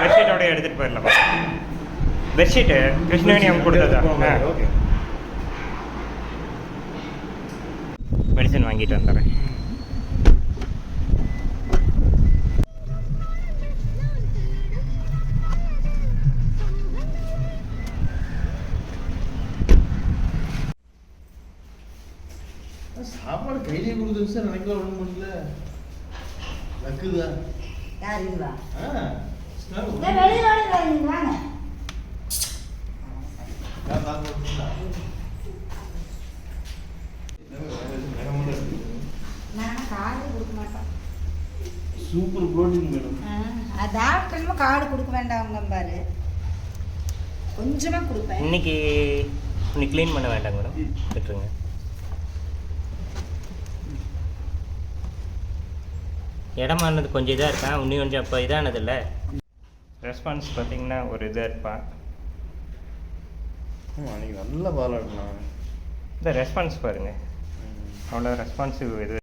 பெட்ஷீட்டோட எடுத்துகிட்டு போயிடலாமா? பெட்ஷீட்டு கிருஷ்ணவேணி அவங்க கொடுத்ததா? ஓகே. மெடிசன் வாங்கிட்டு வந்துடுறேன். சாப்பாடு கையிலே கொடுத்துருச்சு சார். எனக்கு ஒன்றும் பண்ணல. லக்குதா? யார் இதுவா? ஸ்மெல். வெளியில் வாங்க. நான் கார்டு கொடுக்க மாட்டோம். Super protein madam. Doctor card கொடுக்க வேண்டாங்க பாரு. கொஞ்சமாக கொடுப்பேன். இன்னைக்கு க்ளீன் பண்ண வேண்டாம் மேடம், விட்டுருங்க. இடமானது கொஞ்சம் இதாக இருக்கா, இன்னும் கொஞ்சம் அப்போ இதானது இல்லை. ரெஸ்பான்ஸ் பார்த்தீங்கன்னா ஒரு இதாக இருப்பான். அன்றைக்கி நல்ல பால் ஆடினா. இந்த ரெஸ்பான்ஸ் பாருங்கள், அவ்வளோ ரெஸ்பான்சிவ் இது.